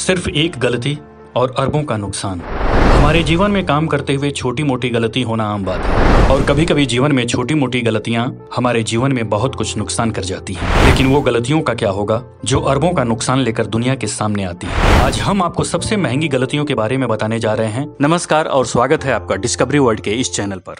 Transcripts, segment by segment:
सिर्फ एक गलती और अरबों का नुकसान। हमारे जीवन में काम करते हुए छोटी मोटी गलती होना आम बात है और कभी कभी जीवन में छोटी मोटी गलतियां हमारे जीवन में बहुत कुछ नुकसान कर जाती हैं। लेकिन वो गलतियों का क्या होगा जो अरबों का नुकसान लेकर दुनिया के सामने आती है। आज हम आपको सबसे महंगी गलतियों के बारे में बताने जा रहे हैं। नमस्कार और स्वागत है आपका डिस्कवरी वर्ल्ड के इस चैनल पर।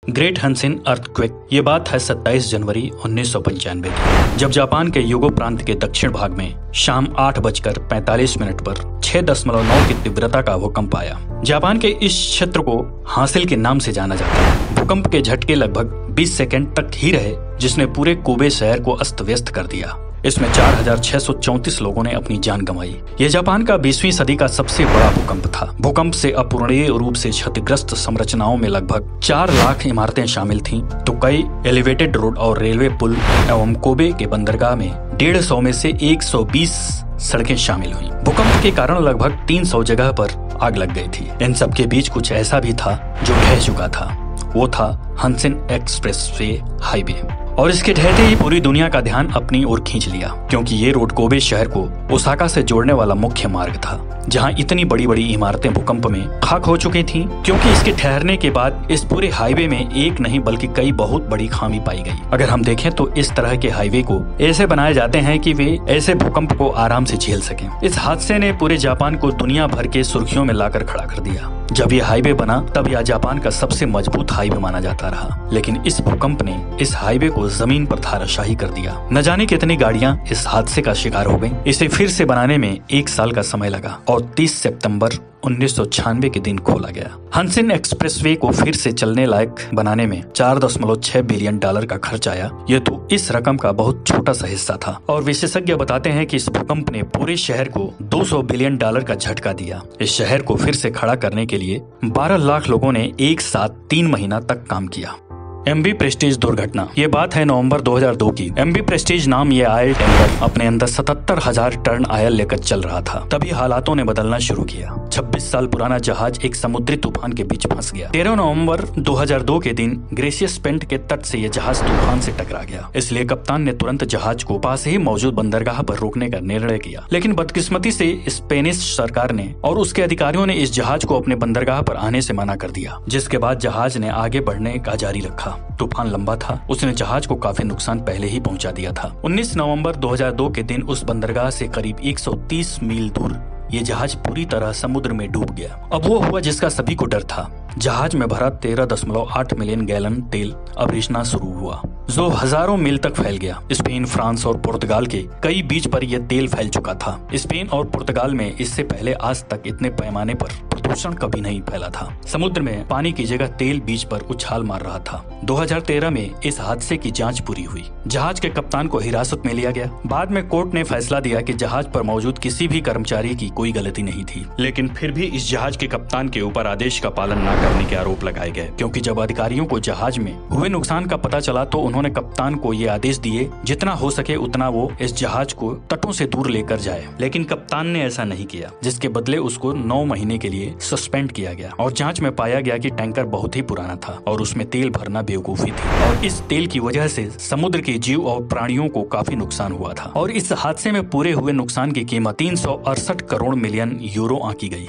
Great Hanshin earthquake. ये बात है 27 जनवरी 1995 की, जब जापान के यूगो प्रांत के दक्षिण भाग में शाम 8:45 पर 6.9 की तीव्रता का भूकंप आया। जापान के इस क्षेत्र को हासिल के नाम से जाना जाता है। भूकंप के झटके लगभग 20 सेकंड तक ही रहे, जिसने पूरे कोबे शहर को अस्त व्यस्त कर दिया। इसमें 4,634 लोगों ने अपनी जान गंवाई। यह जापान का 20वीं सदी का सबसे बड़ा भूकंप था। भूकंप से अपूरणीय रूप से क्षतिग्रस्त संरचनाओं में लगभग 4 लाख इमारतें शामिल थीं, तो कई एलिवेटेड रोड और रेलवे पुल एवं कोबे के बंदरगाह में 150 में से 120 सड़कें शामिल हुई। भूकंप के कारण लगभग 300 जगह पर आग लग गई थी। इन सब के बीच कुछ ऐसा भी था जो ढह चुका था। वो था हनसिन एक्सप्रेसवे हाईवे, और इसके ढहते ही पूरी दुनिया का ध्यान अपनी ओर खींच लिया, क्योंकि ये रोड कोबे शहर को ओसाका से जोड़ने वाला मुख्य मार्ग था, जहां इतनी बड़ी बड़ी इमारतें भूकंप में खाक हो चुकी थीं, क्योंकि इसके ठहरने के बाद इस पूरे हाईवे में एक नहीं बल्कि कई बहुत बड़ी खामी पाई गई। अगर हम देखें तो इस तरह के हाईवे को ऐसे बनाए जाते हैं कि वे ऐसे भूकंप को आराम से झेल सकें। इस हादसे ने पूरे जापान को दुनिया भर के सुर्खियों में लाकर खड़ा कर दिया। जब ये हाईवे बना तब यह जापान का सबसे मजबूत हाईवे माना जाता रहा, लेकिन इस भूकंप ने इस हाईवे को जमीन पर धाराशाही कर दिया। न जाने कितनी गाड़ियां इस हादसे का शिकार हो गईं। इसे फिर से बनाने में 1 साल का समय लगा और 30 सितंबर 1996 के दिन खोला गया। हनसिन एक्सप्रेसवे को फिर से चलने लायक बनाने में $4.6 बिलियन का खर्च आया। ये तो इस रकम का बहुत छोटा सा हिस्सा था, और विशेषज्ञ बताते हैं कि इस भूकंप ने पूरे शहर को $200 बिलियन का झटका दिया। इस शहर को फिर से खड़ा करने के लिए 12 लाख लोगों ने एक साथ 3 महीना तक काम किया। MV प्रेस्टीज दुर्घटना। ये बात है नवंबर 2002 की। MV प्रेस्टीज नाम ये ऑयल टैंकर अपने अंदर 77,000 टन ऑयल लेकर चल रहा था। तभी हालातों ने बदलना शुरू किया। 26 साल पुराना जहाज एक समुद्री तूफान के बीच फंस गया। 13 नवंबर 2002 के दिन ग्रेसियस पेंट के तट से यह जहाज तूफान से टकरा गया। इसलिए कप्तान ने तुरंत जहाज को पास ही मौजूद बंदरगाह पर रोकने का निर्णय किया, लेकिन बदकिस्मती से स्पेनिश सरकार ने और उसके अधिकारियों ने इस जहाज को अपने बंदरगाह पर आने से मना कर दिया, जिसके बाद जहाज ने आगे बढ़ने का जारी रखा। तूफान लंबा था, उसने जहाज को काफी नुकसान पहले ही पहुंचा दिया था। 19 नवंबर 2002 के दिन उस बंदरगाह से करीब 130 मील दूर ये जहाज पूरी तरह समुद्र में डूब गया। अब वो हुआ जिसका सभी को डर था। जहाज में भरा 13.8 मिलियन गैलन तेल अब रिसना शुरू हुआ, जो हजारों मील तक फैल गया। स्पेन, फ्रांस और पुर्तगाल के कई बीच पर यह तेल फैल चुका था। स्पेन और पुर्तगाल में इससे पहले आज तक इतने पैमाने पर प्रदूषण कभी नहीं फैला था। समुद्र में पानी की जगह तेल बीच पर उछाल मार रहा था। 2013 में इस हादसे की जांच पूरी हुई। जहाज के कप्तान को हिरासत में लिया गया। बाद में कोर्ट ने फैसला दिया कि जहाज पर मौजूद किसी भी कर्मचारी की कोई गलती नहीं थी, लेकिन फिर भी इस जहाज के कप्तान के ऊपर आदेश का पालन न करने के आरोप लगाए गए, क्योंकि जब अधिकारियों को जहाज में हुए नुकसान का पता चला तो उन्होंने कप्तान को ये आदेश दिए जितना हो सके उतना वो इस जहाज को तटों से दूर लेकर जाए, लेकिन कप्तान ने ऐसा नहीं किया, जिसके बदले उसको 9 महीने के लिए सस्पेंड किया गया। और जांच में पाया गया कि टैंकर बहुत ही पुराना था और उसमें तेल भरना बेवकूफी थी, और इस तेल की वजह से समुद्र के जीव और प्राणियों को काफी नुकसान हुआ था। और इस हादसे में पूरे हुए नुकसान की कीमत 368 करोड़ मिलियन यूरो आंकी गई।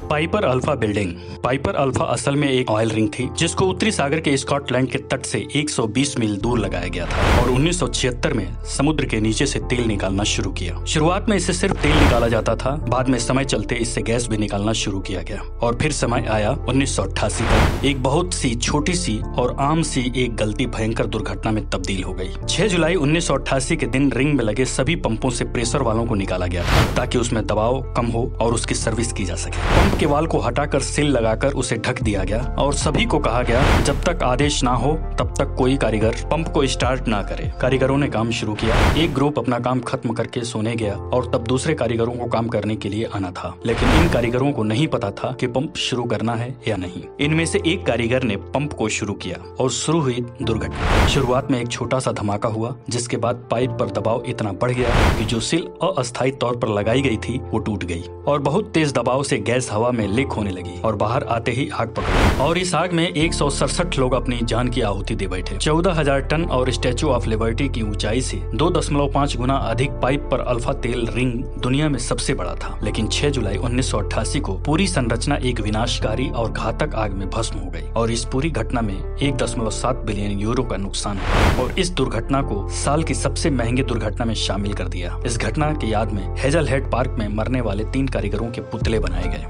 Piper alpha building. Piper alpha असल में एक ऑयल रिंग थी, जिसको उत्तरी सागर के स्कॉटलैंड के तट से 120 मील दूर लगाया गया था, और 1976 में समुद्र के नीचे से तेल निकालना शुरू किया। शुरुआत में इससे सिर्फ तेल निकाला जाता था, बाद में समय चलते इससे गैस भी निकालना शुरू किया गया, और फिर समय आया 1988 का। एक बहुत सी छोटी सी और आम सी एक गलती भयंकर दुर्घटना में तब्दील हो गई। 6 जुलाई 1988 के दिन रिंग में लगे सभी पंपों से प्रेशर वालों को निकाला गया था, ताकि उसमें दबाव कम हो और उसकी सर्विस की जा सके। पंप के वाल को हटाकर सील लगाकर उसे ढक दिया गया, और सभी को कहा गया जब तक आदेश ना हो तब तक कोई कारीगर पंप को स्टार्ट ना करे। कारीगरों ने काम शुरू किया। एक ग्रुप अपना काम खत्म करके सोने गया, और तब दूसरे कारीगरों को काम करने के लिए आना था, लेकिन इन कारीगरों को नहीं पता था कि पंप शुरू करना है या नहीं। इनमें से एक कारीगर ने पंप को शुरू किया और शुरू हुई दुर्घटना। शुरुआत में एक छोटा सा धमाका हुआ, जिसके बाद पाइप पर दबाव इतना बढ़ गया कि जो सील अस्थायी तौर पर लगाई गई थी वो टूट गई, और बहुत तेज दबाव से गैस हवा हवा में लीक होने लगी और बाहर आते ही आग पकड़ी और इस आग में 167 लोग अपनी जान की आहुति दे बैठे। 14,000 टन और स्टैचू ऑफ लिबर्टी की ऊंचाई से 2.5 गुना अधिक पाइप पर अल्फा तेल रिंग दुनिया में सबसे बड़ा था। लेकिन 6 जुलाई 1988 को पूरी संरचना एक विनाशकारी और घातक आग में भस्म हो गई और इस पूरी घटना में 1.7 बिलियन यूरो का नुकसान हुआ और इस दुर्घटना को साल की सबसे महंगी दुर्घटना में शामिल कर दिया। इस घटना की याद में हेजलहेड पार्क में मरने वाले 3 कारीगरों के पुतले बनाए गए।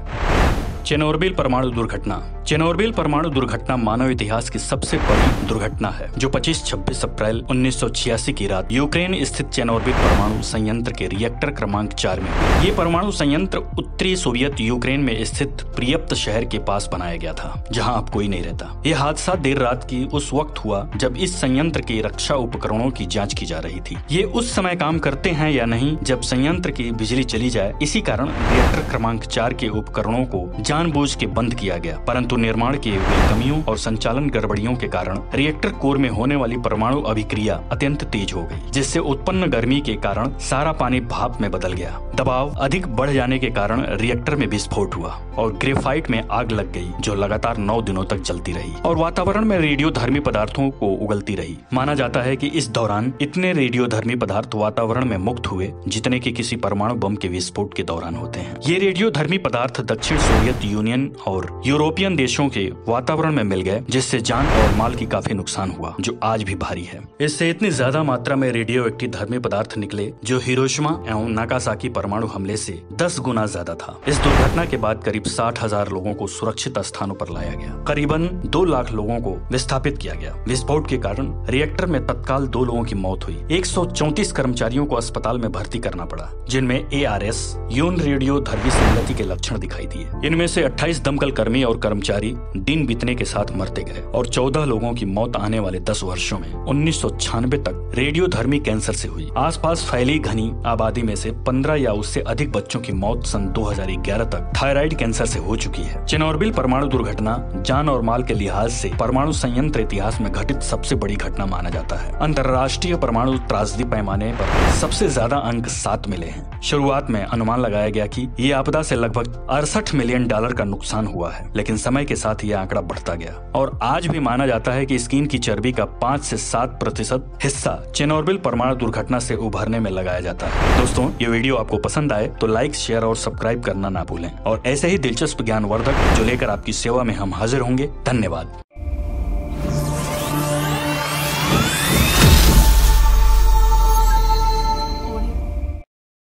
चेर्नोबिल परमाणु दुर्घटना। चेर्नोबिल परमाणु दुर्घटना मानव इतिहास की सबसे बड़ी दुर्घटना है जो 25-26 अप्रैल 1986 की रात यूक्रेन स्थित चेर्नोबिल परमाणु संयंत्र के रिएक्टर क्रमांक 4 में हुई। ये परमाणु संयंत्र उत्तरी सोवियत यूक्रेन में स्थित प्रियप्त शहर के पास बनाया गया था जहां अब कोई नहीं रहता। यह हादसा देर रात की उस वक्त हुआ जब इस संयंत्र के रक्षा उपकरणों की जाँच की जा रही थी। ये उस समय काम करते हैं या नहीं जब संयंत्र की बिजली चली जाए, इसी कारण रिएक्टर क्रमांक 4 के उपकरणों को जानबूझ के बंद किया गया। परंतु निर्माण के हुए कमियों और संचालन गड़बड़ियों के कारण रिएक्टर कोर में होने वाली परमाणु अभिक्रिया अत्यंत तेज हो गई, जिससे उत्पन्न गर्मी के कारण सारा पानी भाप में बदल गया। दबाव अधिक बढ़ जाने के कारण रिएक्टर में विस्फोट हुआ और ग्रेफाइट में आग लग गई जो लगातार 9 दिनों तक जलती रही और वातावरण में रेडियोधर्मी पदार्थों को उगलती रही। माना जाता है कि इस दौरान इतने रेडियोधर्मी पदार्थ वातावरण में मुक्त हुए जितने कि किसी परमाणु बम के विस्फोट के दौरान होते हैं। ये रेडियोधर्मी पदार्थ दक्षिण सोवियत यूनियन और यूरोपियन देशों के वातावरण में मिल गए, जिससे जान और माल की काफी नुकसान हुआ जो आज भी भारी है। इससे इतनी ज्यादा मात्रा में रेडियो एक्टिव धर्मी पदार्थ निकले जो हिरोशिमा एवं नागासाकी परमाणु हमले से 10 गुना ज्यादा था। इस दुर्घटना के बाद करीब 60,000 लोगों को सुरक्षित स्थानों पर लाया गया। करीबन 2 लाख लोगों को विस्थापित किया गया। विस्फोट के कारण रिएक्टर में तत्काल 2 लोगों की मौत हुई। 134 कर्मचारियों को अस्पताल में भर्ती करना पड़ा जिनमें ARS यौन रेडियो धर्मी संगति के लक्षण दिखाई दिए। इनमें से 28 दमकल कर्मी और कर्मचारी दिन बीतने के साथ मरते गए और 14 लोगों की मौत आने वाले 10 वर्षों में 1996 तक रेडियोधर्मी कैंसर से हुई। आसपास फैली घनी आबादी में से 15 या उससे अधिक बच्चों की मौत सन 2011 तक थायराइड कैंसर से हो चुकी है। चेर्नोबिल परमाणु दुर्घटना जान और माल के लिहाज से परमाणु संयंत्र इतिहास में घटित सबसे बड़ी घटना माना जाता है। अंतर्राष्ट्रीय परमाणु त्रासदी पैमाने पर सबसे ज्यादा अंक 7 मिले हैं। शुरुआत में अनुमान लगाया गया कि ये आपदा से लगभग $68 मिलियन का नुकसान हुआ है, लेकिन समय के साथ यह आंकड़ा बढ़ता गया और आज भी माना जाता है कि स्किन की चर्बी का 5 से 7% हिस्सा चेर्नोबिल परमाणु दुर्घटना से उभरने में लगाया जाता है। दोस्तों, ये वीडियो आपको पसंद आए तो लाइक, शेयर और सब्सक्राइब करना ना भूलें और ऐसे ही दिलचस्प ज्ञानवर्धक जो लेकर आपकी सेवा में हम हाजिर होंगे। धन्यवाद।